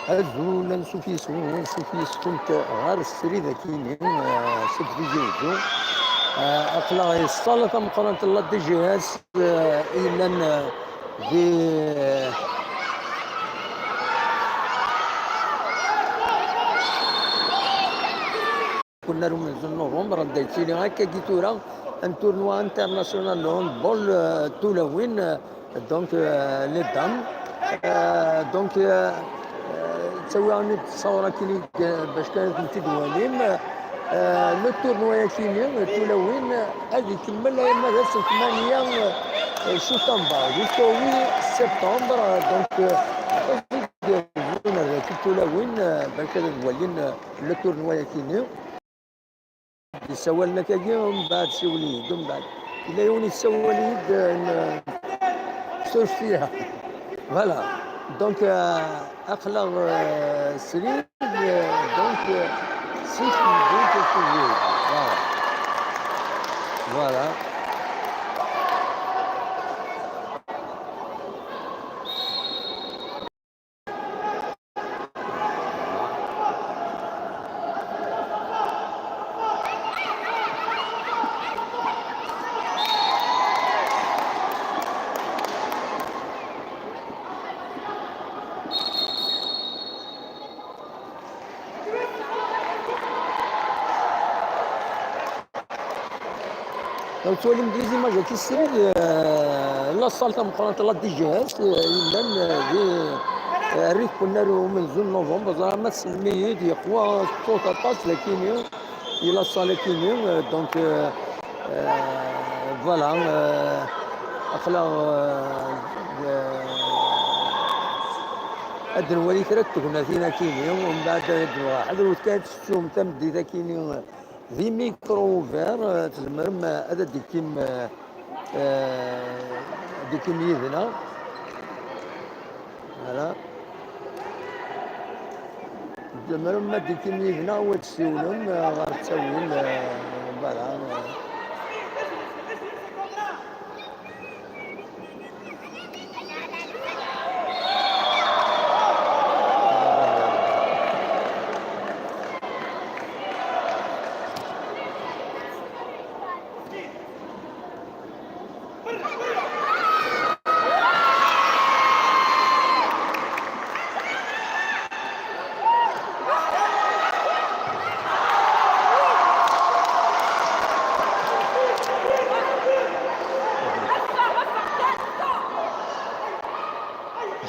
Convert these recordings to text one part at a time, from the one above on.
أزول سوفيس كنت غار السري ذاكيني سد في جوجو أقلا يصطلق مقارنة الله دي جهاز إلا في كنا من نوفمبر دايتيني هكا كيتورا ان تورنوا انترناسيونال هوند بول تولوين دونك لي دام دونك تسوي عن التصاورة كيني باش كانت متدوالين لو تورنوا كيني تولوين هذه كمل ماذا 8 شوطمبر جوستو 8 سبتمبر دونك تولوين باش كانت دوالين لو تورنوا كيني يسوى لنا كاكي ومن بعد سي وليد ومن بعد إلا يوني يسوى وليد نسولف فيها فوالا دونك أخلق سريد دونك سيف دونك التوجيه فوالا لو تولي انجليزي ما جاك السريد لا صالتا مقارنة لا دي جهاز إلا الريت كنا من زون نوفمبر زعما السلميد يقوى صوت طاس لكن إلى صالتين دونك فوالا أخلا الدنوالي تركتنا فينا كيني ومن بعد واحد وكانت السوم تمدي ذا كيني ذي ميكرو فير تزمرم هذا ديكيم يذنا فوالا تزمرم ديكيم يذنا وتسيولهم غير تسويل فوالا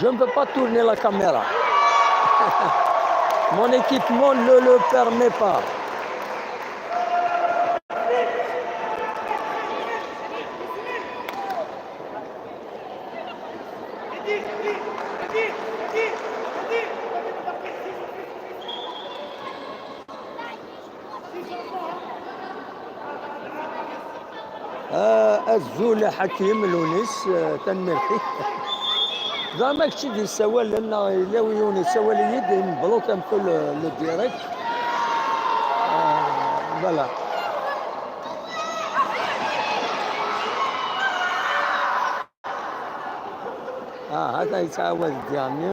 Je ne peux pas tourner la caméra. Mon équipement ne le permet pas. الزول حكيم لونيس تنمرحي زعما كشي ديال السوال لان الا يوني سوال يد مبروك نمشيو لو ديريكت فوالا هذا يتعاود ديالنا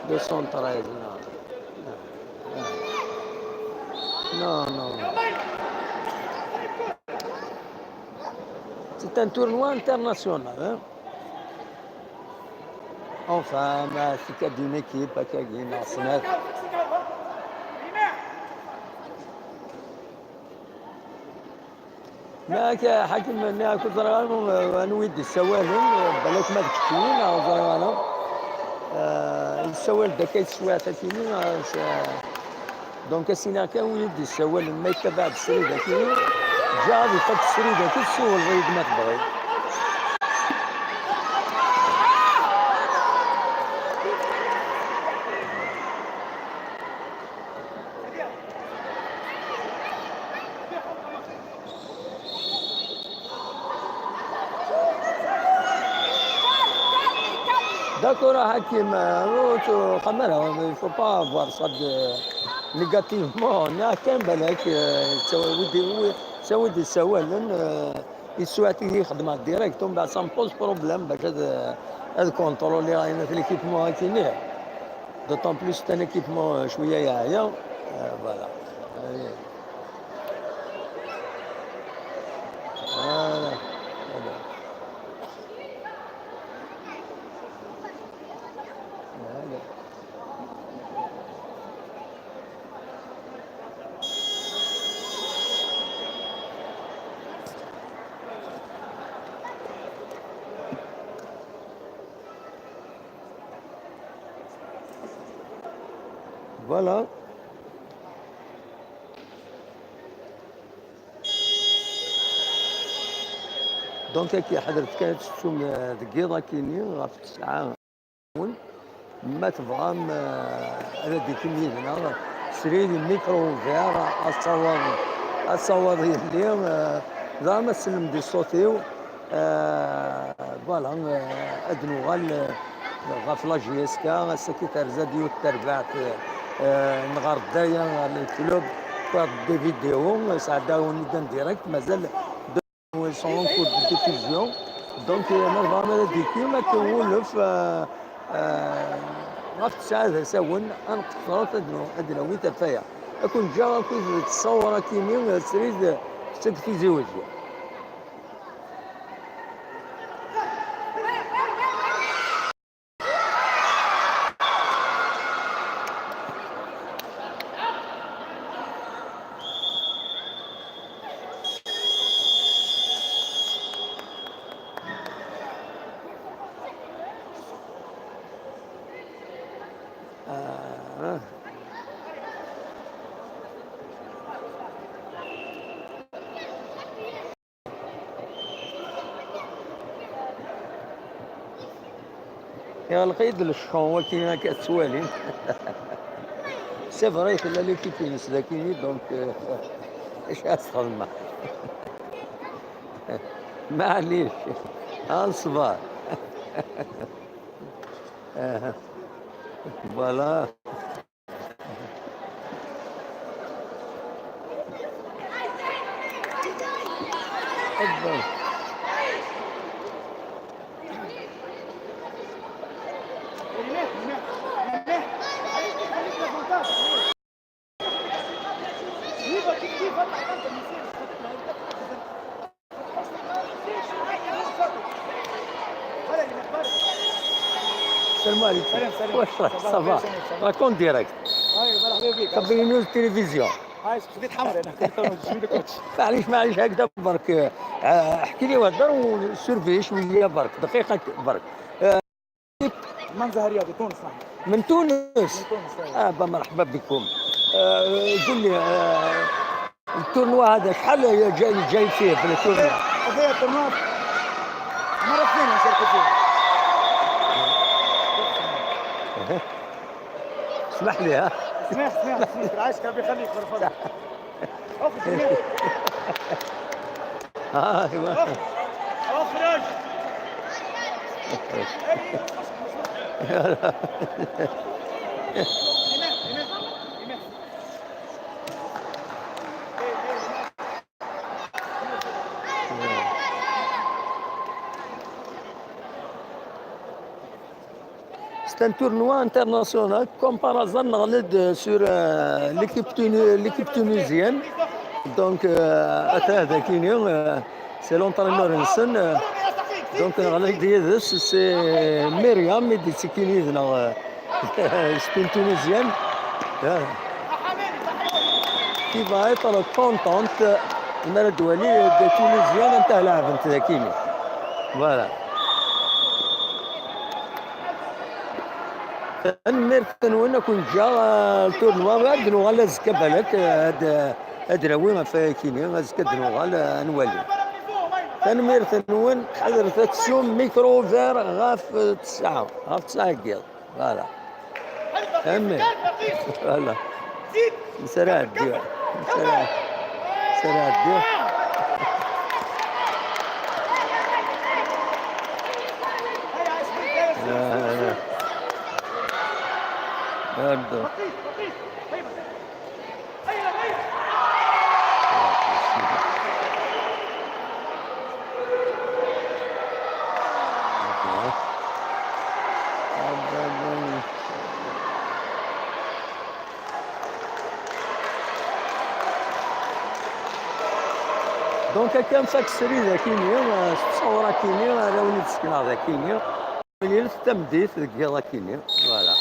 213 نو c'est un tournoi international hein? Enfin, c'est qu'il y a d'une équipe qui a gagné en SNEF. ما حكم اني كنت نويد السوالم بلاك ما تكفين او زرغانو السوال دا كيتسوى تاكيني دونك سينا كان ويد السوالم ما يتبع بالسري داكيني جا غادي يفك السري داكي تسول غيد ما تبغي D'accord, Hakim, il ne faut pas voir ça négativement. Il n'y a qu'un balak, سوي دي السوالن يسواتي يخدم ديريكت ومن بعد سا بوز بروبليم باش هاد كونترولي راينا في ليكيبمون هاكيني دوطون بليس تان ايكيبمون شويه ياعيه. فوالا. هذه- فوالا. هذا. هذا. فوالا. دونك كي حضرت كانت السوم دقيقه كيني غاف الساعه ما تبغى هذا ديك الميزنا سريد الميكرو فيار الصواب اللي زعما سلم دي صوتيو. فوالا. ادنو غاف لا جي اس كا السكرتير زاديو التربعت نغار دايا الكلوب فاد دي فيديو ساعداوني دان ديريكت مازال سون كود دي ديفيزيون. دونك انا فاهمه ديكي ما كنولف غاف تسعة ساون انقصرت ادنوي تفايا اكون جا كنت تصور كيمي سريد سكتي زوجي. يا القيد الشخون كيما كتسوالي سي فري كلا لي كيفينس ذاكيني دونك ايش استخدمه. معليش الصباح. فوالا. تفضل. السلام عليكم. سلام. واش راك صافا راكون ديريكت هاي مرحبا بك. كبري نيوز تلفزيون. هاي خديت حمر انا كنت شنو كوتش. معليش هكذا برك. احكي لي وهدر وسيرفي شويه برك دقيقه برك. منزه رياضي تونس نحن. من تونس. من تونس. مرحبا بكم. قل لي التورنوا هذا شحال جاي فيه في التورنوا؟ هذا التورنوا مرة ثانية نشاركوا فيه. اسمح لي ها. سمح عايشك ربي يخليك فرفض. اخرج. ايوه. اخرج. C'est un tournoi international, comme par hasard, sur l'équipe tunisienne. Donc, c'est l'entraîneur Nelson. Donc, c'est Myriam c'est une Tunisienne qui va être contente de Tunisienne. Voilà. نمرتن وانا كنت جا التورنوا بعد نوغال زكا بالك هاد راوي فيها كيني زكا نوغال نولي تنمرتن وين حضرت تسوم ميكرو فير غاف 9 كيل. فوالا. فهمي. فوالا. سرع الدير. سرع الدير. برضو. دونك كان ساك السري ذا كينيو تصور كينيو هذا وليد سكن هذا كينيو اللي تمديت ذاك كينيو فوالا